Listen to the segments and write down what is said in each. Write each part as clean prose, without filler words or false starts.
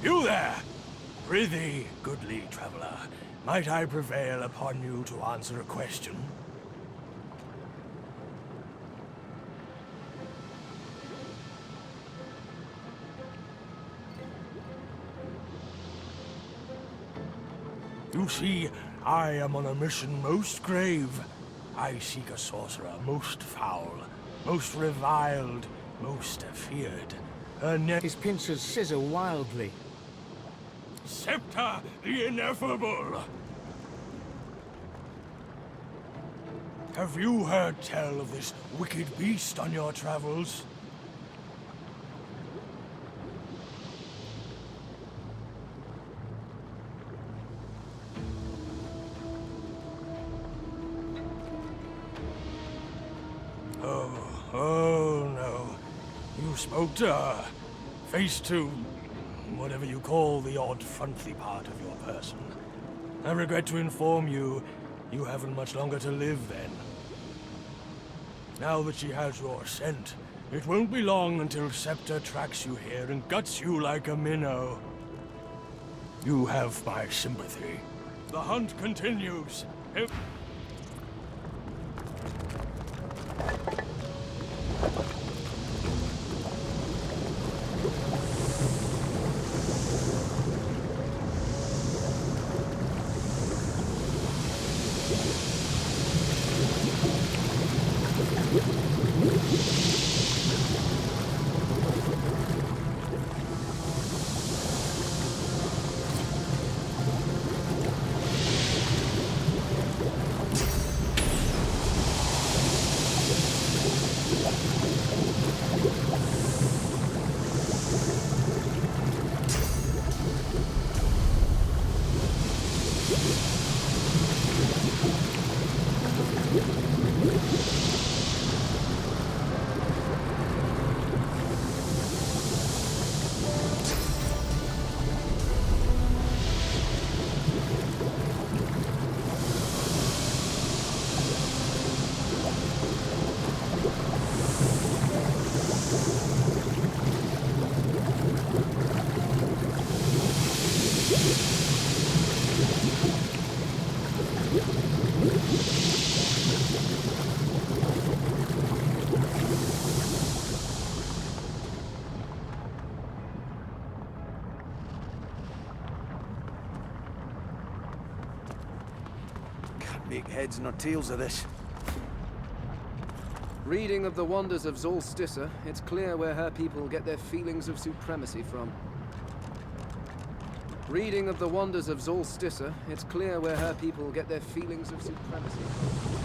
You there! Prithee, goodly traveler, might I prevail upon you to answer a question? You see, I am on a mission most grave. I seek a sorcerer most foul, most reviled, most feared. Her name His pincers scissor wildly. Scepter the Ineffable! Have you heard tell of this wicked beast on your travels? Oh no. You spoke to her. Face to whatever you call the odd frontly part of your person. I regret to inform you, you haven't much longer to live then. Now that she has your scent, it won't be long until Scepter tracks you here and guts you like a minnow. You have my sympathy. The hunt continues. Make heads nor tails of this. Reading of the wonders of Zorl-Stissa, it's clear where her people get their feelings of supremacy from. Reading of the wonders of Zorl-Stissa, it's clear where her people get their feelings of supremacy from.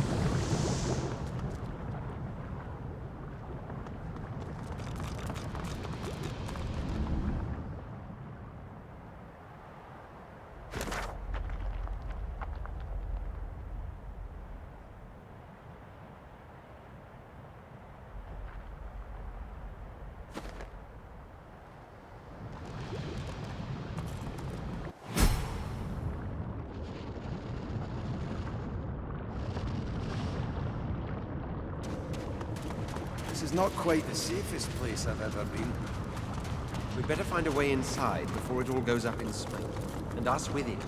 This is not quite the safest place I've ever been. We'd better find a way inside before it all goes up in smoke. And us with it.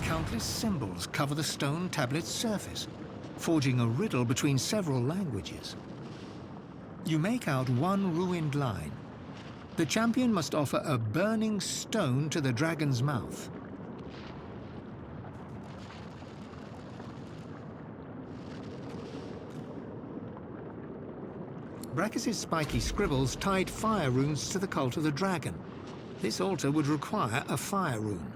Countless symbols cover the stone tablet's surface, forging a riddle between several languages. You make out one ruined line. The champion must offer a burning stone to the dragon's mouth. Brachus's spiky scribbles tied fire runes to the cult of the dragon. This altar would require a fire rune.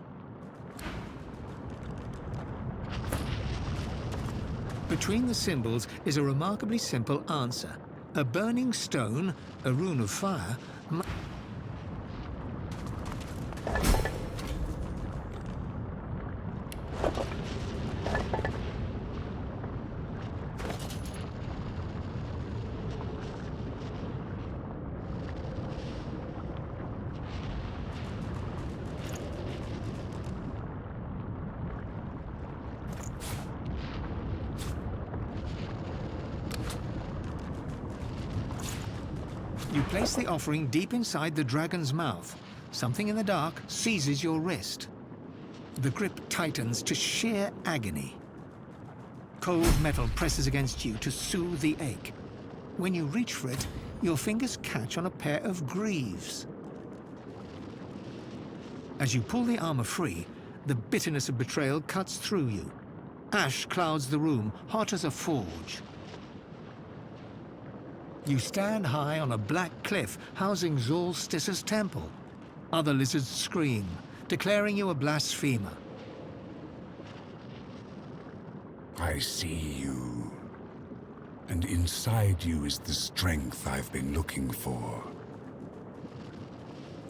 Between the symbols is a remarkably simple answer. A burning stone, a rune of fire, Place the offering deep inside the dragon's mouth. Something in the dark seizes your wrist. The grip tightens to sheer agony. Cold metal presses against you to soothe the ache. When you reach for it, your fingers catch on a pair of greaves. As you pull the armor free, the bitterness of betrayal cuts through you. Ash clouds the room, hot as a forge. You stand high on a black cliff housing Zorl-Stissa's temple. Other lizards scream, declaring you a blasphemer. I see you. And inside you is the strength I've been looking for.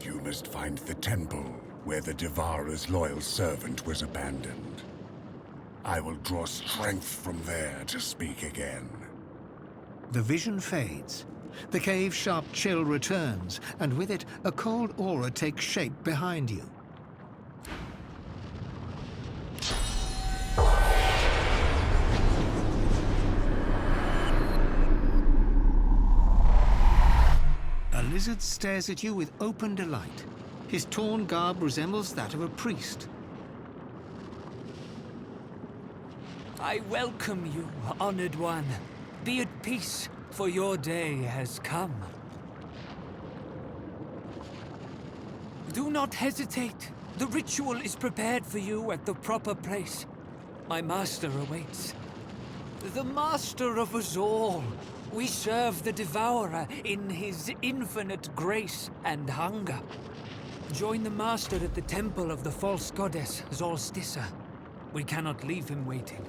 You must find the temple where the Devourer's loyal servant was abandoned. I will draw strength from there to speak again. The vision fades. The cave's sharp chill returns, and with it, a cold aura takes shape behind you. A lizard stares at you with open delight. His torn garb resembles that of a priest. I welcome you, honored one. Be at peace, for your day has come. Do not hesitate. The ritual is prepared for you at the proper place. My master awaits. The master of us all. We serve the Devourer in his infinite grace and hunger. Join the master at the temple of the false goddess, Zorl-Stissa. We cannot leave him waiting.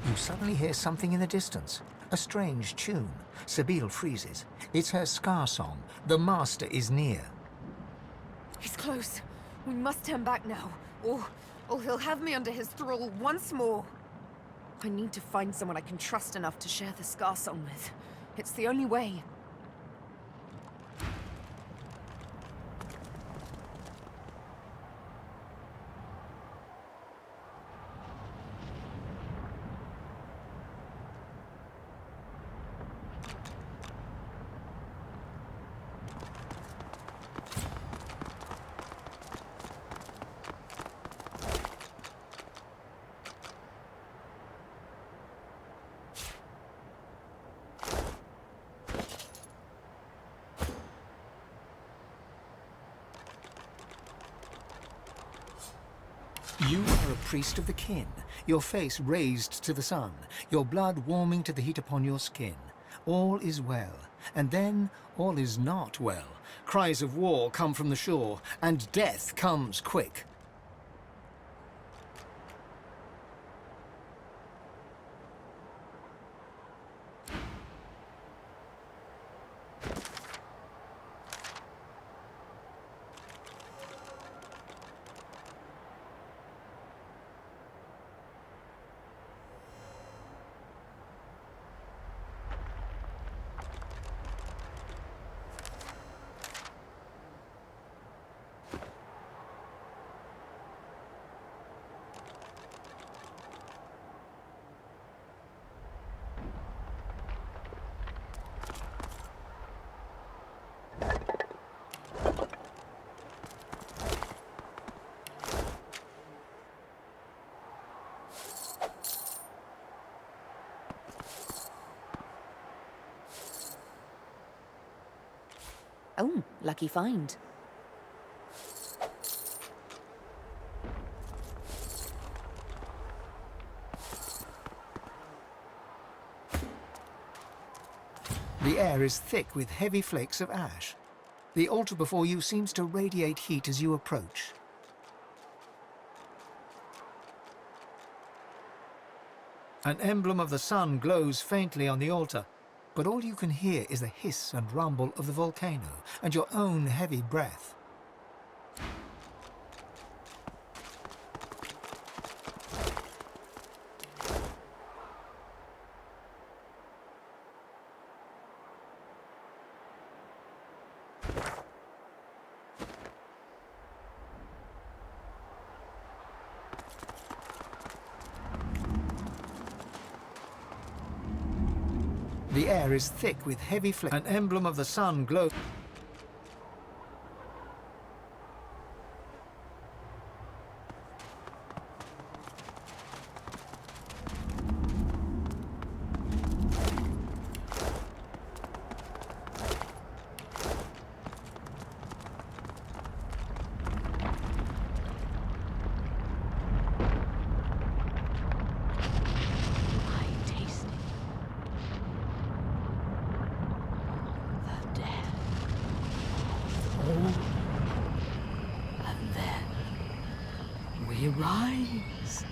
You suddenly hear something in the distance. A strange tune. Sebille freezes. It's her scar song. The master is near. He's close. We must turn back now. Or he'll have me under his thrall once more. I need to find someone I can trust enough to share the scar song with. It's the only way. You are a priest of the kin, your face raised to the sun, your blood warming to the heat upon your skin. All is well, and then all is not well. Cries of war come from the shore, and death comes quick. Oh, lucky find. The air is thick with heavy flakes of ash. The altar before you seems to radiate heat as you approach. An emblem of the sun glows faintly on the altar, but all you can hear is the hiss and rumble of the volcano and your own heavy breath. The air is thick with heavy flakes. An emblem of the sun glows. Rise.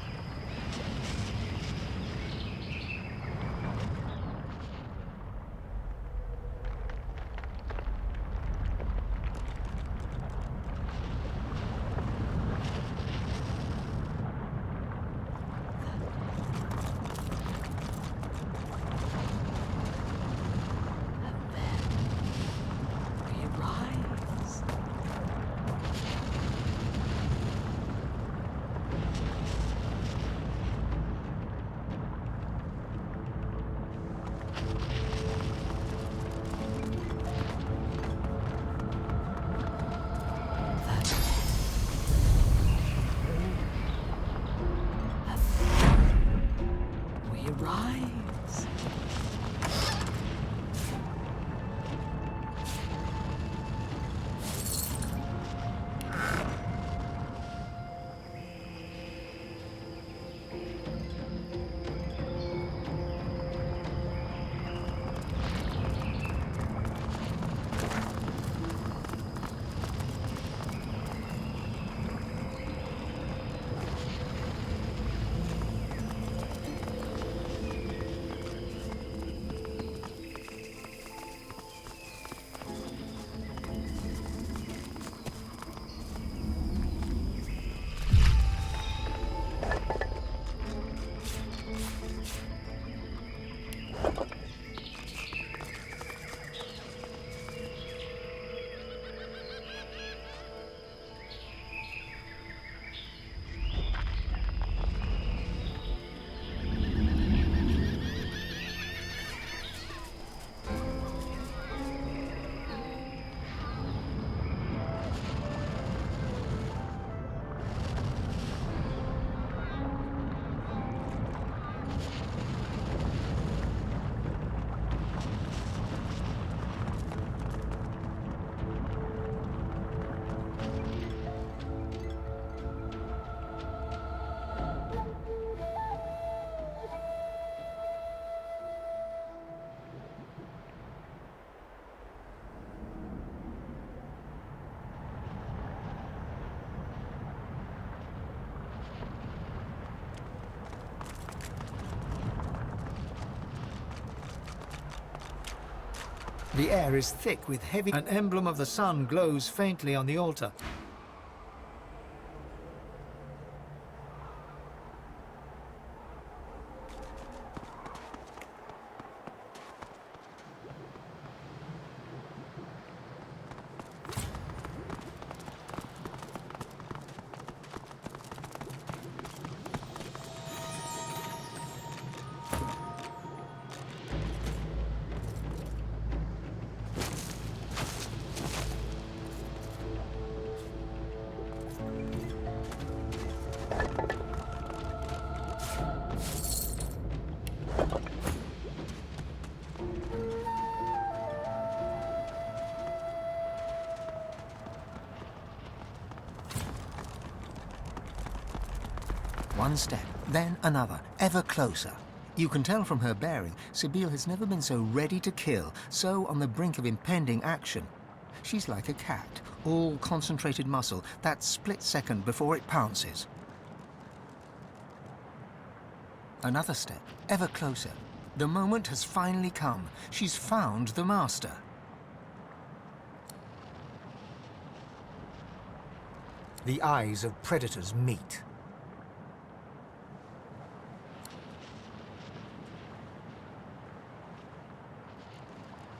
may rise. The air is thick with heavy... An emblem of the sun glows faintly on the altar. One step, then another, ever closer. You can tell from her bearing, Sebille has never been so ready to kill, so on the brink of impending action. She's like a cat, all concentrated muscle, that split second before it pounces. Another step, ever closer. The moment has finally come. She's found the master. The eyes of predators meet.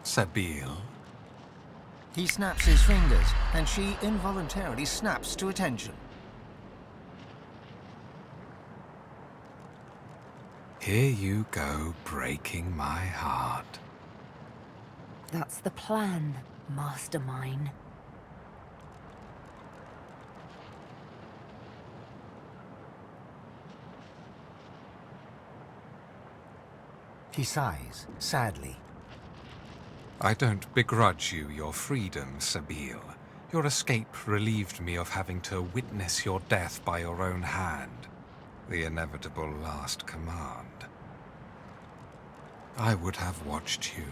Sebille? He snaps his fingers, and she involuntarily snaps to attention. Here you go, breaking my heart. That's the plan, master mine. He sighs, sadly. I don't begrudge you your freedom, Sebille. Your escape relieved me of having to witness your death by your own hand. The inevitable last command. I would have watched you,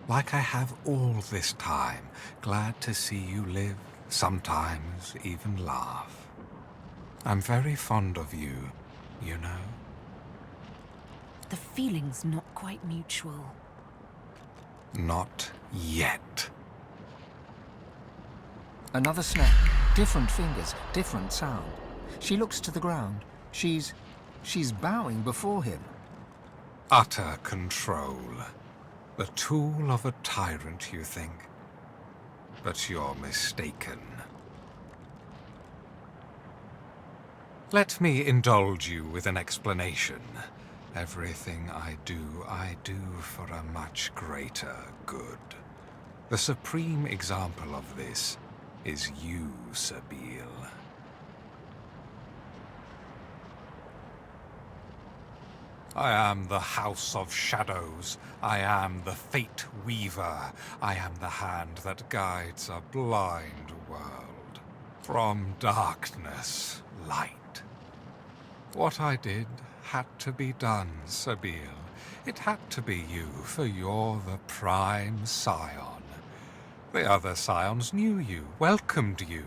like I have all this time, glad to see you live, sometimes even laugh. I'm very fond of you, you know. The feeling's not quite mutual. Not yet. Another snap. Different fingers, different sound. She looks to the ground. She's bowing before him. Utter control. The tool of a tyrant, you think? But you're mistaken. Let me indulge you with an explanation. Everything I do for a much greater good. The supreme example of this is you, Sebille. I am the House of Shadows. I am the Fate Weaver. I am the hand that guides a blind world. From darkness, light. What I did had to be done, Sebille. It had to be you, for you're the prime scion. The other scions knew you, welcomed you.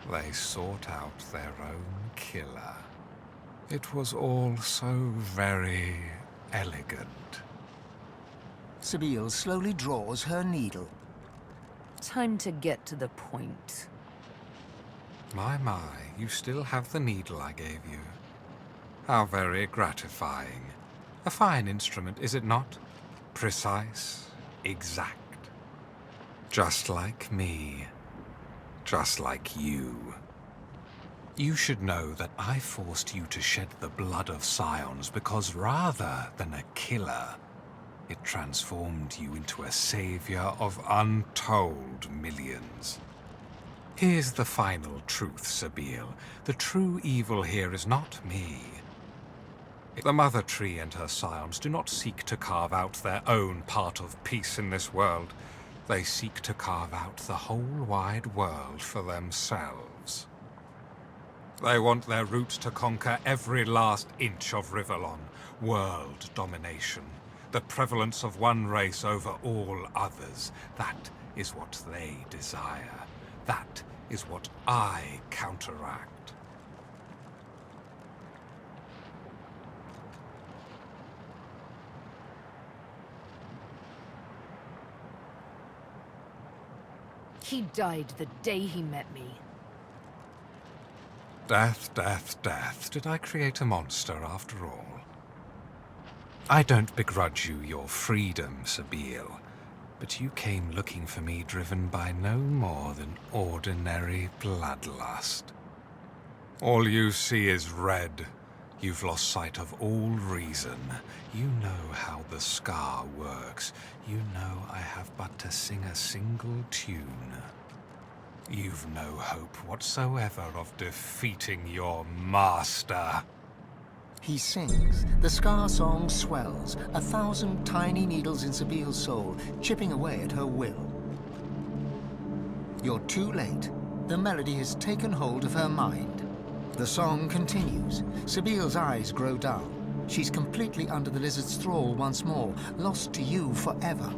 They sought out their own killer. It was all so very elegant. Sebille slowly draws her needle. Time to get to the point. My, you still have the needle I gave you. How very gratifying. A fine instrument, is it not? Precise, exact. Just like me. Just like you. You should know that I forced you to shed the blood of scions because rather than a killer, it transformed you into a savior of untold millions. Here's the final truth, Sebille. The true evil here is not me. The Mother Tree and her scions do not seek to carve out their own part of peace in this world. They seek to carve out the whole wide world for themselves. They want their roots to conquer every last inch of Rivellon. World domination. The prevalence of one race over all others. That is what they desire. That is what I counteract. He died the day he met me. Death, death, death. Did I create a monster after all? I don't begrudge you your freedom, Sebille, but you came looking for me driven by no more than ordinary bloodlust. All you see is red. You've lost sight of all reason. You know how the scar works. You know I have but to sing a single tune. You've no hope whatsoever of defeating your master. He sings. The scar song swells, 1,000 tiny needles in Sebille's soul, chipping away at her will. You're too late. The melody has taken hold of her mind. The song continues. Sebille's eyes grow dull. She's completely under the lizard's thrall once more, lost to you forever.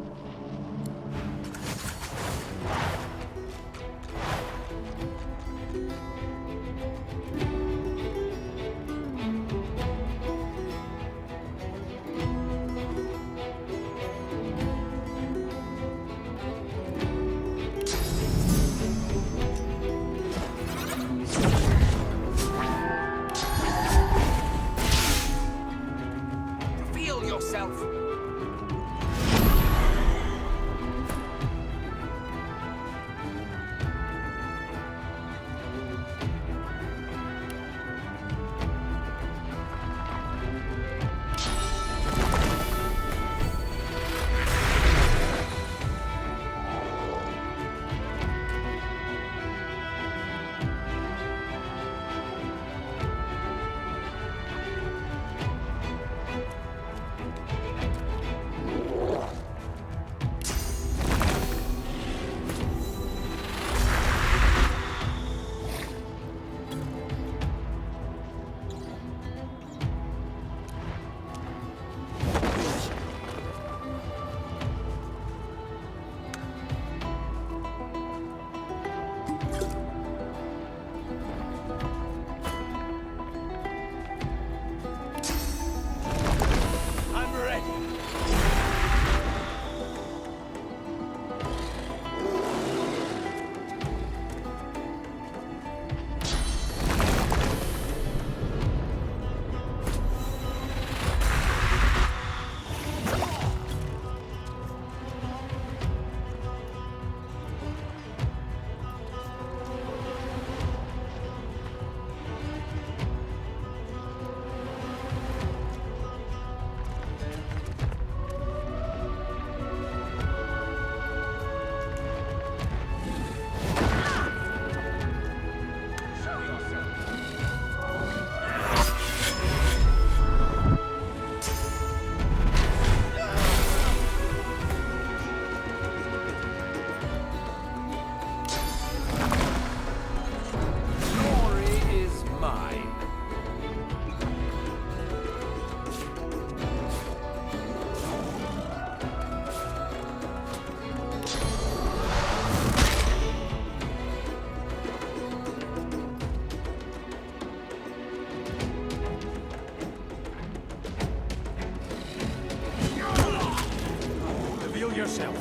yourself.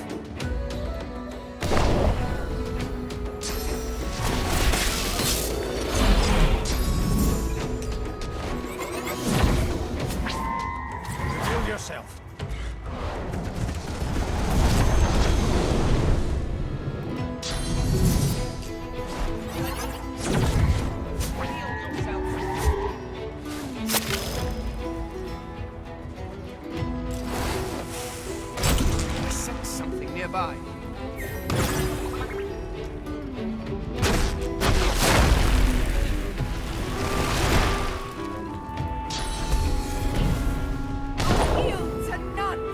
Heal yourself. I sense something nearby. Yield to none!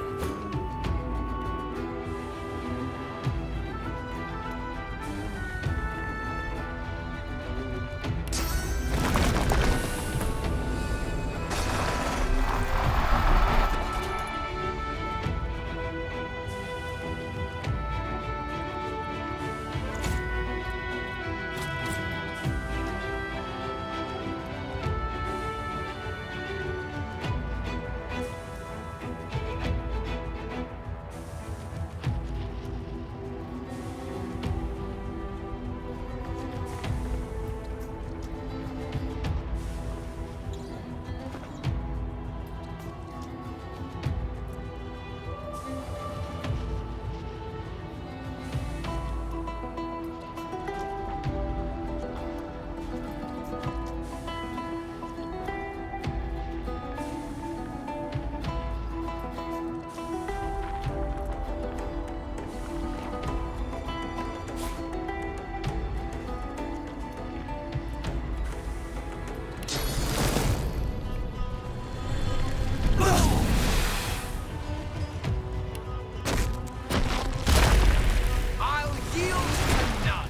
I'll yield to none.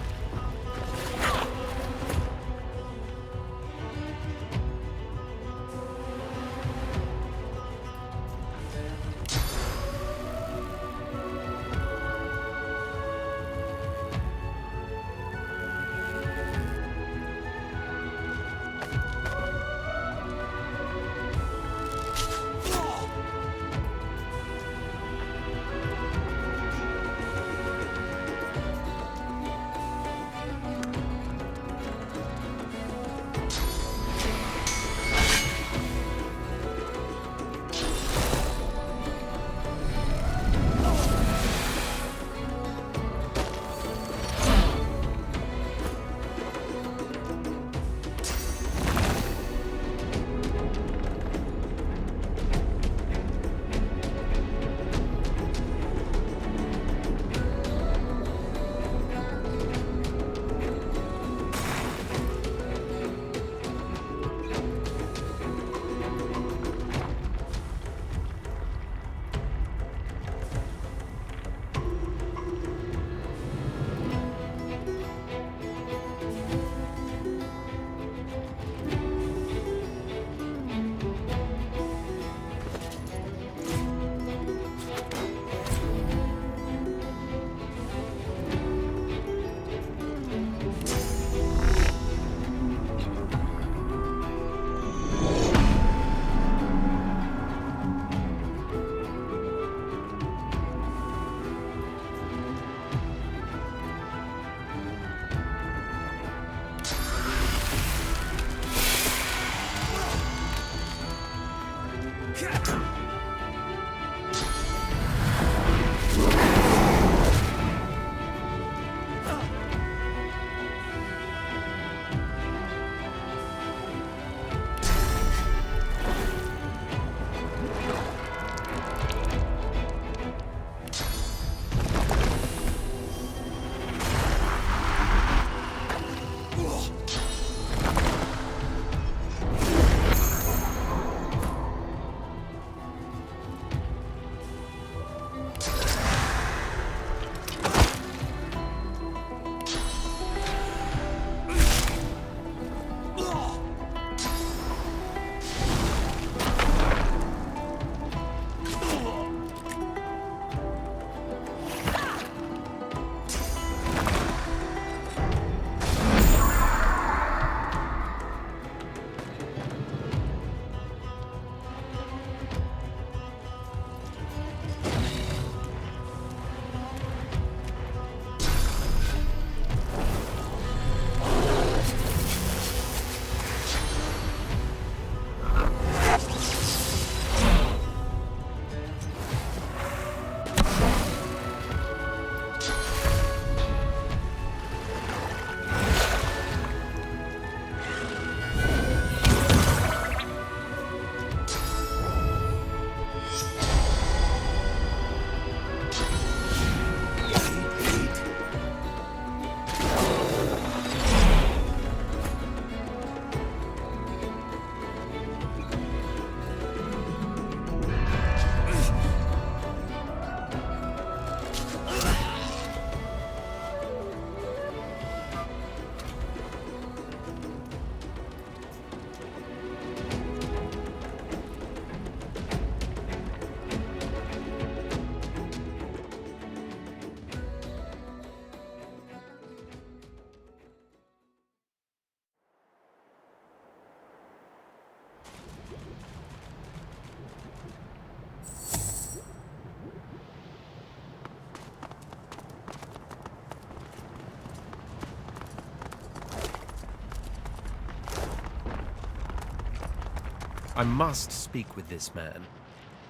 I must speak with this man.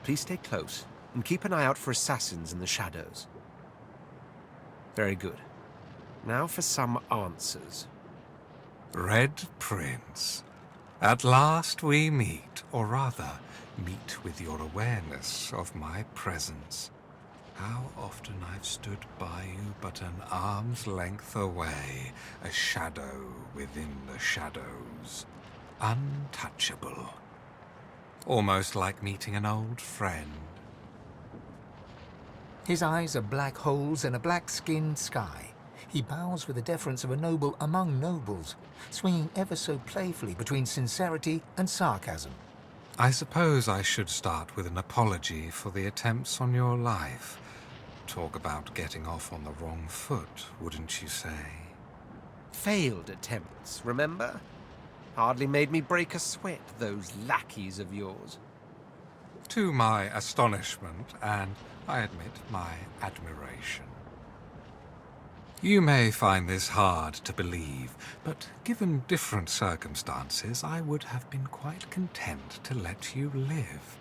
Please stay close, and keep an eye out for assassins in the shadows. Very good. Now for some answers. Red Prince, at last we meet, or rather, meet with your awareness of my presence. How often I've stood by you but an arm's length away, a shadow within the shadows, untouchable. Almost like meeting an old friend. His eyes are black holes in a black-skinned sky. He bows with the deference of a noble among nobles, swinging ever so playfully between sincerity and sarcasm. I suppose I should start with an apology for the attempts on your life. Talk about getting off on the wrong foot, wouldn't you say? Failed attempts, remember? Hardly made me break a sweat, those lackeys of yours. To my astonishment, and I admit my admiration. You may find this hard to believe, but given different circumstances, I would have been quite content to let you live.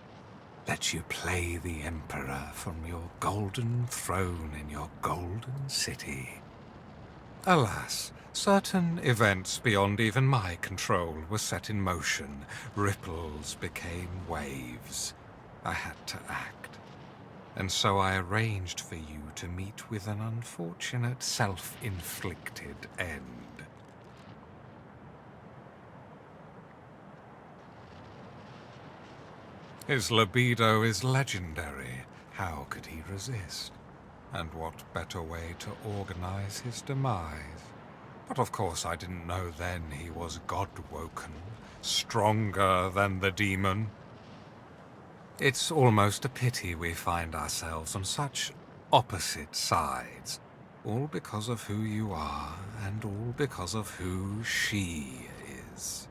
Let you play the Emperor from your golden throne in your golden city. Alas, certain events beyond even my control were set in motion. Ripples became waves. I had to act. And so I arranged for you to meet with an unfortunate self-inflicted end. His libido is legendary. How could he resist? And what better way to organize his demise? But of course I didn't know then he was god-woken, stronger than the demon. It's almost a pity we find ourselves on such opposite sides, all because of who you are, and all because of who she is.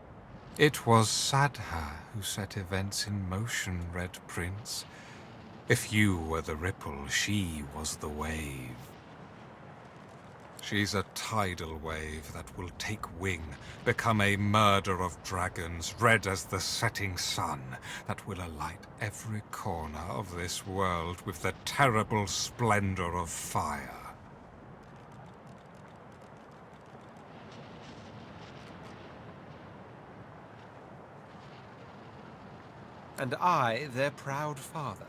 It was Sadha who set events in motion, Red Prince. If you were the ripple, she was the wave. She's a tidal wave that will take wing, become a murder of dragons, red as the setting sun, that will alight every corner of this world with the terrible splendor of fire. And I, their proud father.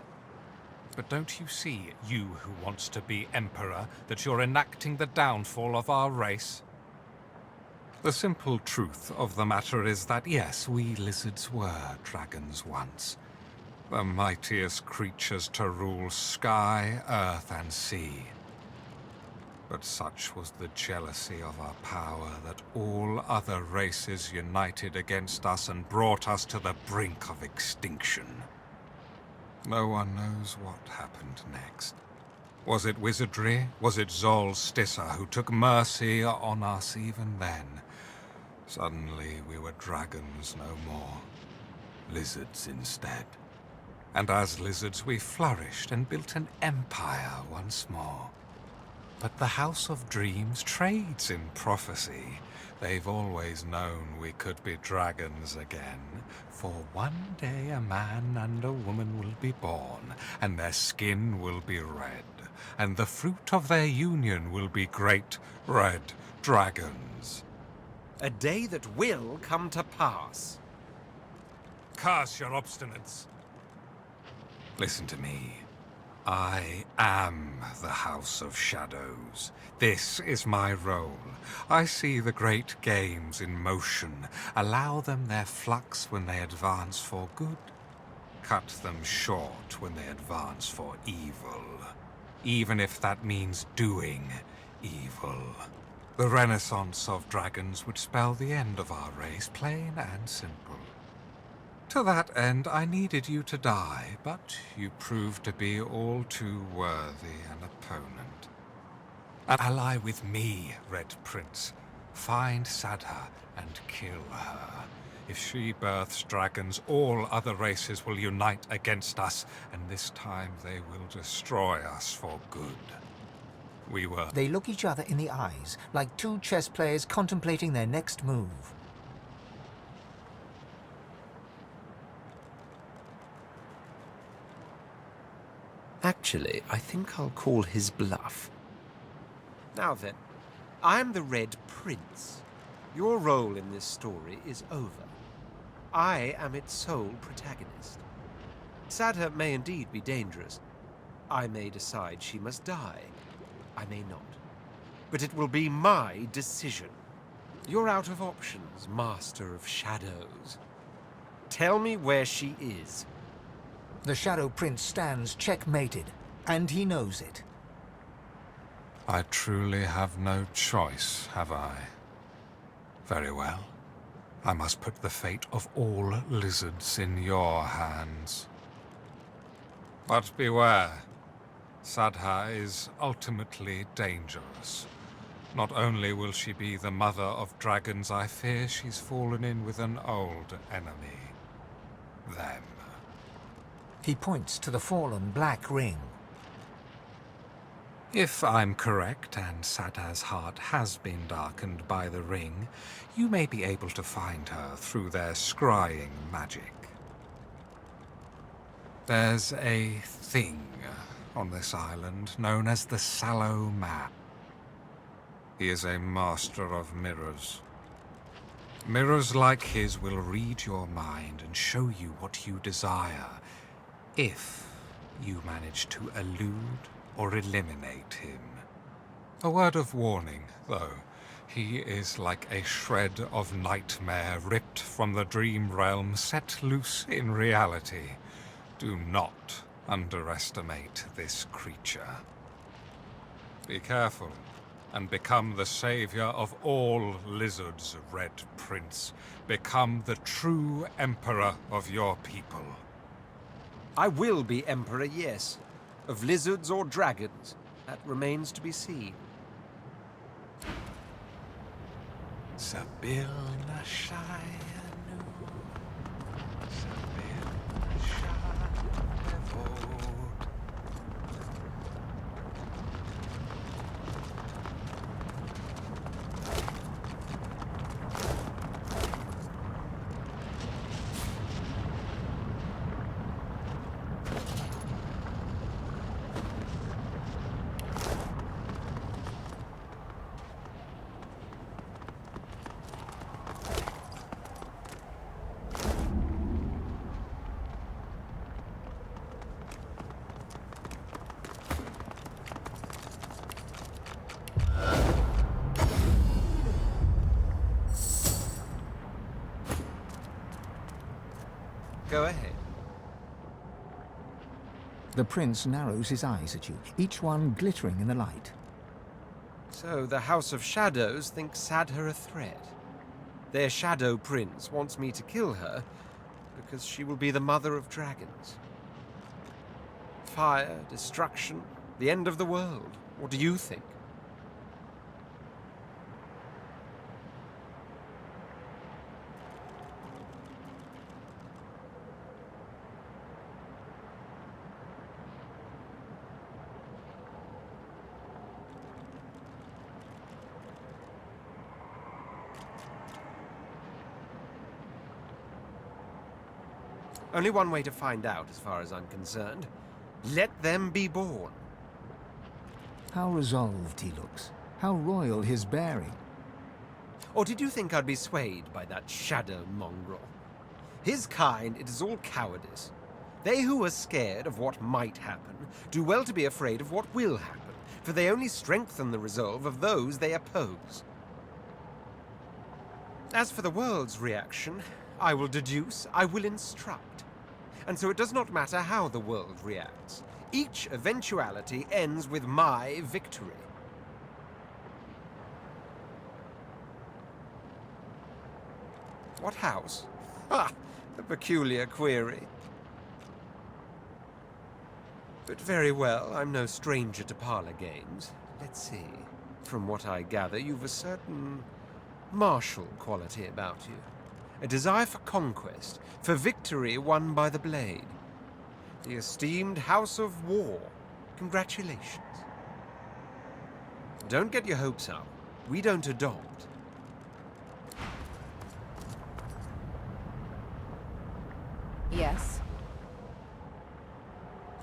But don't you see, you who wants to be emperor, that you're enacting the downfall of our race? The simple truth of the matter is that, yes, we lizards were dragons once. The mightiest creatures to rule sky, earth, and sea. But such was the jealousy of our power that all other races united against us and brought us to the brink of extinction. No one knows what happened next. Was it wizardry? Was it Zorl-Stissa who took mercy on us even then? Suddenly we were dragons no more. Lizards instead. And as lizards we flourished and built an empire once more. But the House of Dreams trades in prophecy. They've always known we could be dragons again. For one day a man and a woman will be born, and their skin will be red, and the fruit of their union will be great red dragons. A day that will come to pass. Curse your obstinance. Listen to me. I am the House of Shadows. This is my role. I see the great games in motion. Allow them their flux when they advance for good. Cut them short when they advance for evil. Even if that means doing evil. The renaissance of dragons would spell the end of our race, plain and simple. To that end, I needed you to die, but you proved to be all too worthy an opponent. An ally with me, Red Prince. Find Sadha and kill her. If she births dragons, all other races will unite against us, and this time they will destroy us for good. They look each other in the eyes, like two chess players contemplating their next move. Actually, I think I'll call his bluff. Now then, I'm the Red Prince. Your role in this story is over. I am its sole protagonist. Sadha may indeed be dangerous. I may decide she must die. I may not. But it will be my decision. You're out of options, Master of Shadows. Tell me where she is. The Shadow Prince stands checkmated, and he knows it. I truly have no choice, have I? Very well. I must put the fate of all lizards in your hands. But beware. Sadha is ultimately dangerous. Not only will she be the mother of dragons, I fear she's fallen in with an old enemy. Them. He points to the fallen black ring. If I'm correct, and Sadha's heart has been darkened by the ring, you may be able to find her through their scrying magic. There's a thing on this island known as the Sallow Man. He is a master of mirrors. Mirrors like his will read your mind and show you what you desire, if you manage to elude or eliminate him. A word of warning, though. He is like a shred of nightmare ripped from the dream realm, set loose in reality. Do not underestimate this creature. Be careful, and become the savior of all lizards, Red Prince. Become the true emperor of your people. I will be Emperor, yes. Of lizards or dragons, that remains to be seen. Sebille Shayanu, Sebille Shayanu. Go ahead. The prince narrows his eyes at you, each one glittering in the light. So the House of Shadows thinks Sadha a threat. Their Shadow Prince wants me to kill her because she will be the mother of dragons. Fire, destruction, the end of the world. What do you think? Only one way to find out, as far as I'm concerned. Let them be born. How resolved he looks. How royal his bearing. Or did you think I'd be swayed by that shadow mongrel? His kind, it is all cowardice. They who are scared of what might happen do well to be afraid of what will happen, for they only strengthen the resolve of those they oppose. As for the world's reaction, I will deduce, I will instruct. And so it does not matter how the world reacts. Each eventuality ends with my victory. What house? Ha! A peculiar query. But very well, I'm no stranger to parlor games. Let's see. From what I gather, you've a certain martial quality about you. A desire for conquest, for victory won by the blade. The esteemed House of War. Congratulations. Don't get your hopes up. We don't adopt. Yes.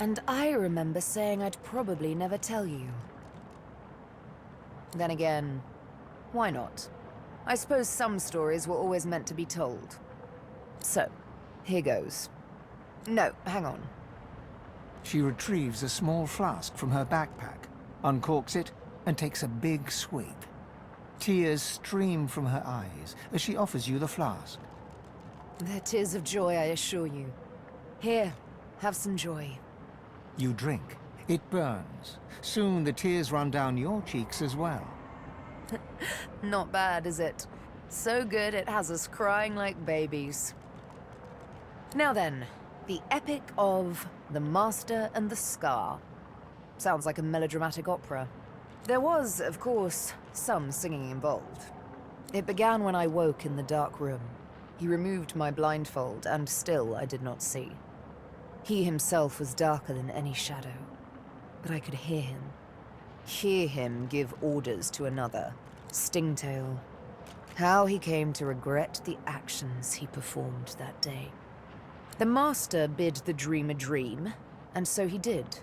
And I remember saying I'd probably never tell you. Then again, why not? I suppose some stories were always meant to be told. So, here goes. No, hang on. She retrieves a small flask from her backpack, uncorks it, and takes a big swig. Tears stream from her eyes as she offers you the flask. They're tears of joy, I assure you. Here, have some joy. You drink. It burns. Soon the tears run down your cheeks as well. Not bad, is it? So good it has us crying like babies. Now then, the epic of The Master and the Scar. Sounds like a melodramatic opera. There was, of course, some singing involved. It began when I woke in the dark room. He removed my blindfold, and still I did not see. He himself was darker than any shadow, but I could hear him. Hear him give orders to another, Stingtail. How he came to regret the actions he performed that day. The Master bid the dream a dream, and so he did.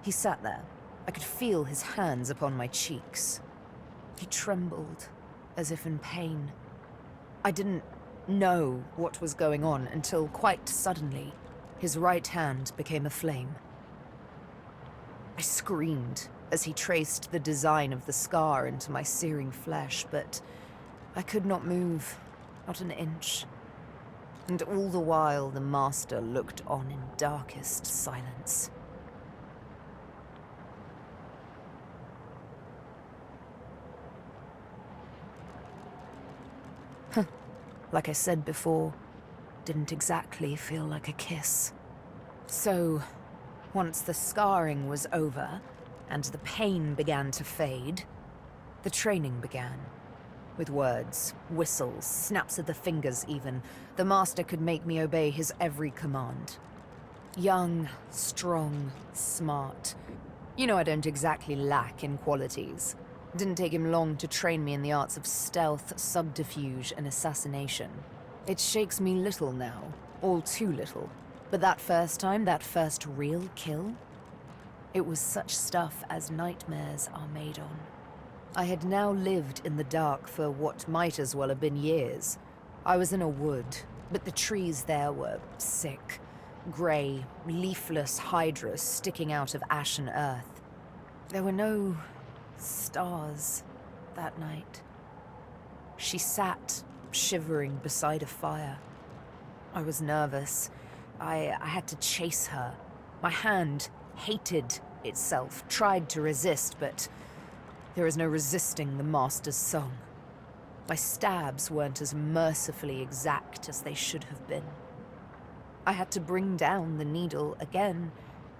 He sat there. I could feel his hands upon my cheeks. He trembled, as if in pain. I didn't know what was going on until quite suddenly, his right hand became a flame. I screamed as he traced the design of the scar into my searing flesh, but I could not move, not an inch. And all the while, the Master looked on in darkest silence. Like I said before, didn't exactly feel like a kiss. So, once the scarring was over, and the pain began to fade, the training began. With words, whistles, snaps of the fingers even, the Master could make me obey his every command. Young, strong, smart. You know I don't exactly lack in qualities. Didn't take him long to train me in the arts of stealth, subterfuge, and assassination. It shakes me little now, all too little. But that first time, that first real kill, it was such stuff as nightmares are made on. I had now lived in the dark for what might as well have been years. I was in a wood, but the trees there were sick. Grey, leafless hydras sticking out of ashen earth. There were no stars that night. She sat, shivering beside a fire. I was nervous. I had to chase her. My hand hated itself, tried to resist, but there is no resisting the Master's song. My stabs weren't as mercifully exact as they should have been. I had to bring down the needle again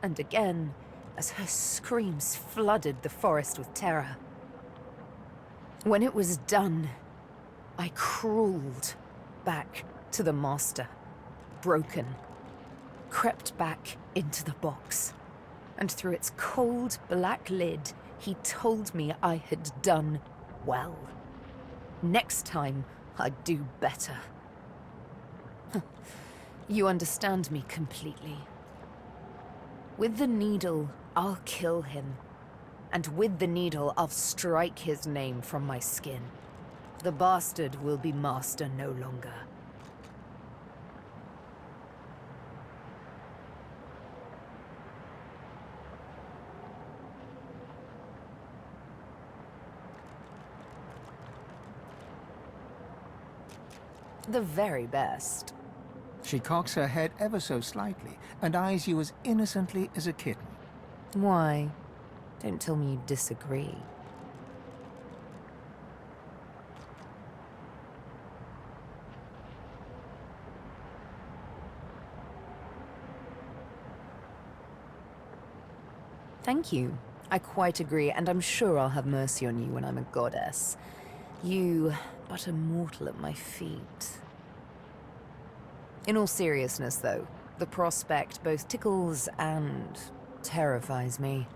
and again as her screams flooded the forest with terror. When it was done, I crawled back to the Master, broken, crept back into the box, and through its cold black lid, he told me I had done well. Next time, I'd do better. You understand me completely. With the needle, I'll kill him. And with the needle, I'll strike his name from my skin. The bastard will be Master no longer. The very best. She cocks her head ever so slightly and eyes you as innocently as a kitten. Why? Don't tell me you disagree. Thank you. I quite agree, and I'm sure I'll have mercy on you when I'm a goddess. You, but a mortal at my feet. In all seriousness, though, the prospect both tickles and terrifies me.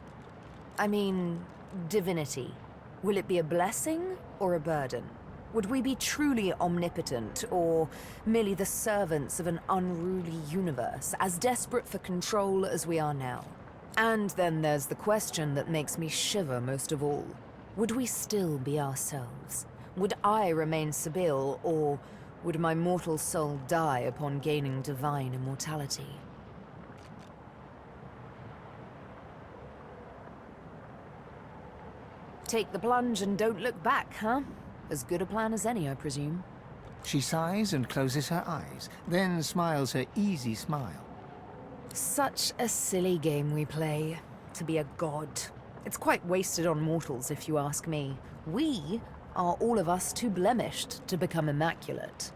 I mean, divinity. Will it be a blessing or a burden? Would we be truly omnipotent, or merely the servants of an unruly universe, as desperate for control as we are now? And then there's the question that makes me shiver most of all. Would we still be ourselves? Would I remain Sebille, or would my mortal soul die upon gaining divine immortality? Take the plunge and don't look back, huh? As good a plan as any, I presume. She sighs and closes her eyes, then smiles her easy smile. Such a silly game we play, to be a god. It's quite wasted on mortals, if you ask me. We are all of us too blemished to become immaculate.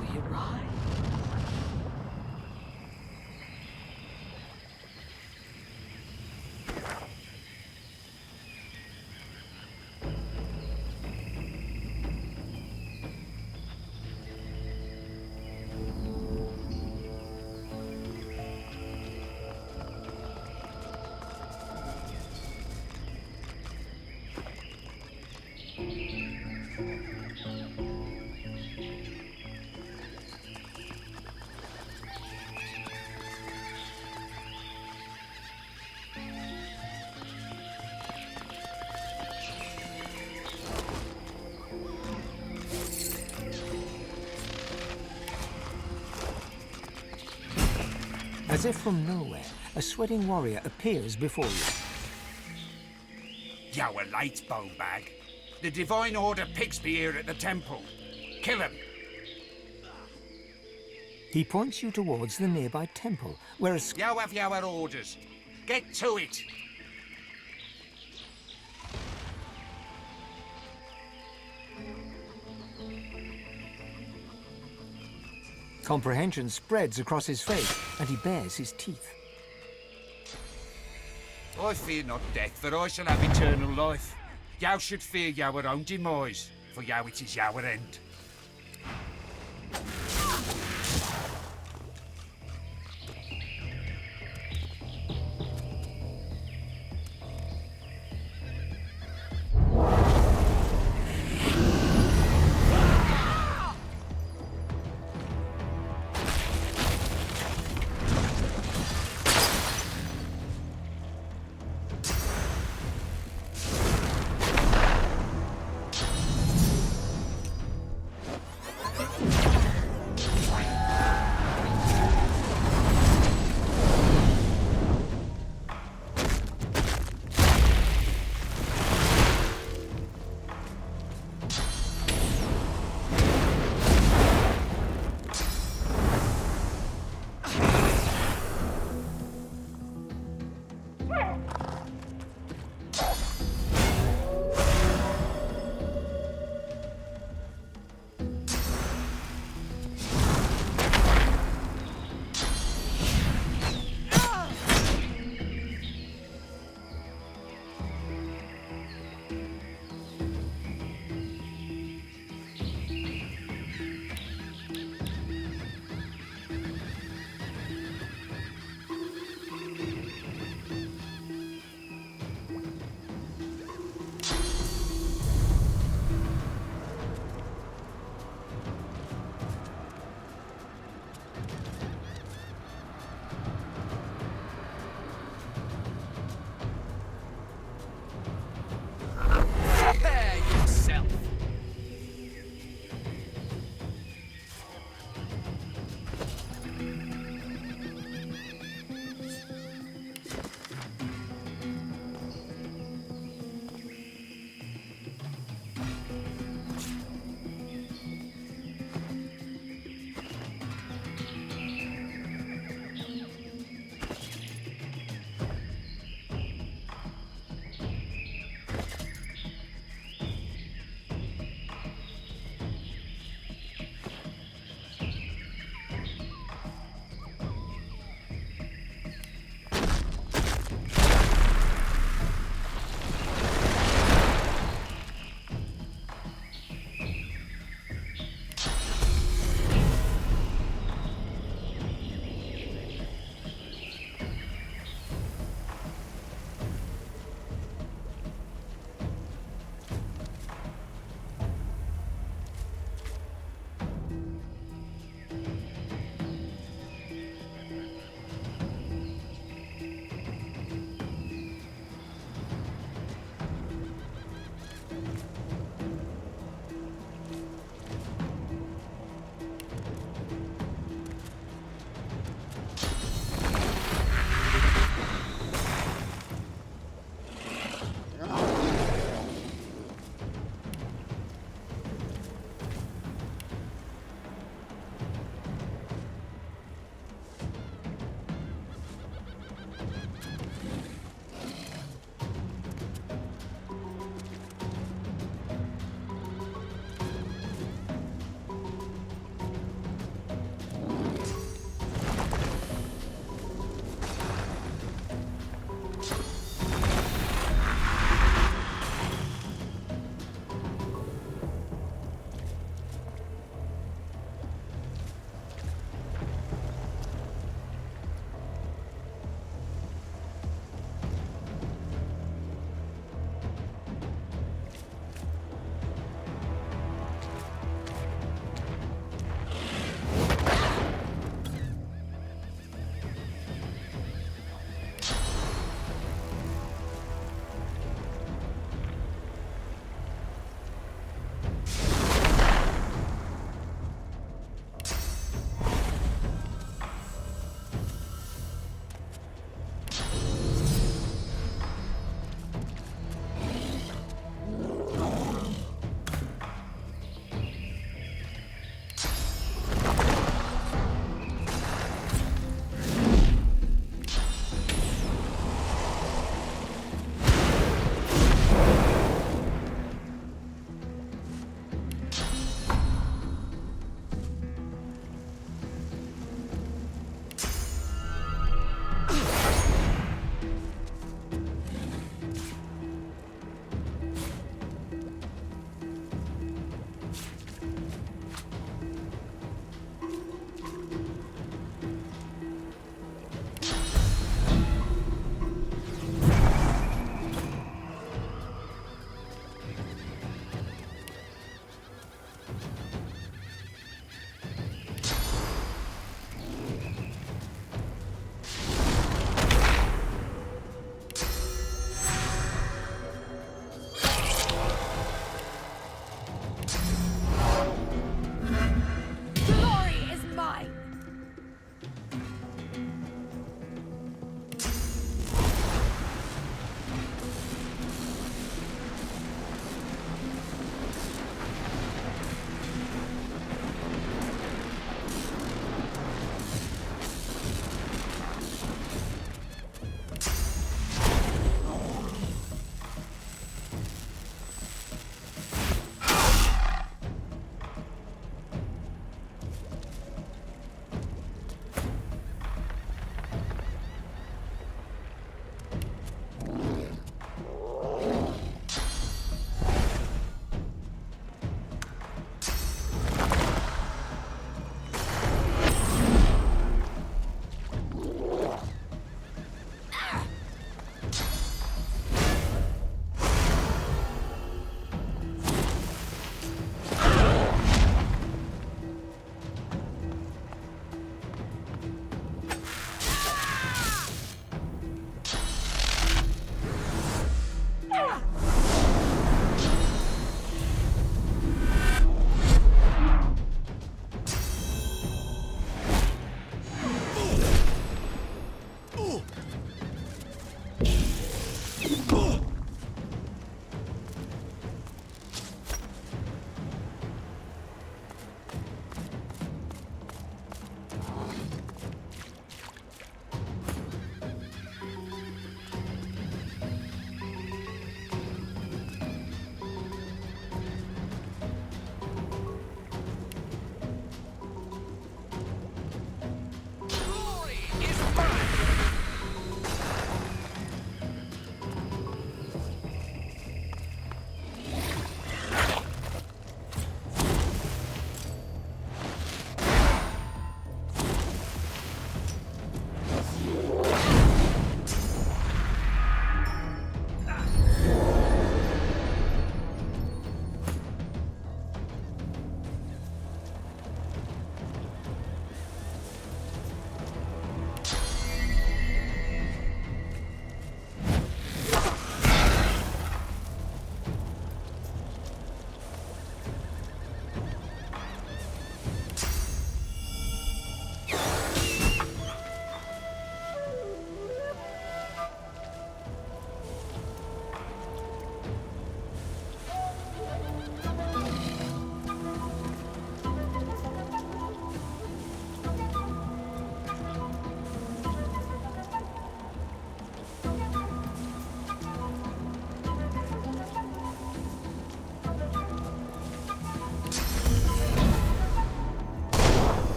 We arrive. As if from nowhere, a sweating warrior appears before you. You were late, bonebag. The Divine Order Pigsby here at the temple. Kill him. He points you towards the nearby temple, where a You have your orders. Get to it. comprehension spreads across his face, and he bares his teeth. I fear not death, for I shall have eternal life. Thou should fear your own demise, for thou it is your end.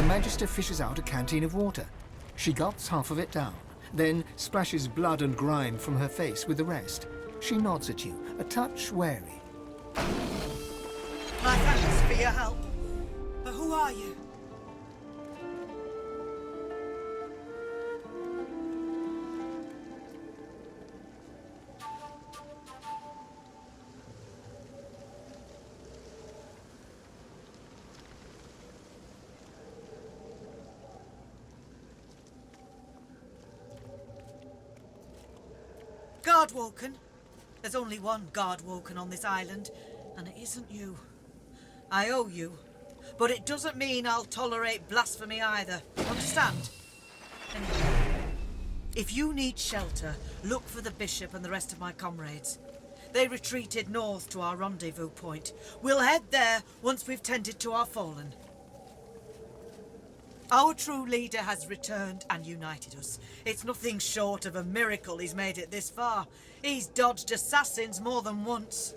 Magister fishes out a canteen of water. She gulps half of it down, then splashes blood and grime from her face with the rest. She nods at you, a touch wary. My thanks for your help. But who are you? Guardwoken? There's only one Guardwoken on this island, and it isn't you. I owe you, but it doesn't mean I'll tolerate blasphemy either. Understand? Anyway, if you need shelter, look for the Bishop and the rest of my comrades. They retreated north to our rendezvous point. We'll head there once we've tended to our fallen. Our true leader has returned and united us. It's nothing short of a miracle he's made it this far. He's dodged assassins more than once.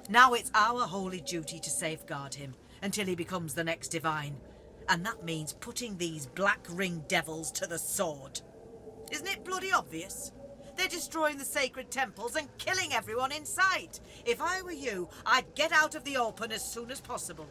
Now it's our holy duty to safeguard him until he becomes the next divine. And that means putting these black ring devils to the sword. Isn't it bloody obvious? They're destroying the sacred temples and killing everyone in sight. If I were you, I'd get out of the open as soon as possible.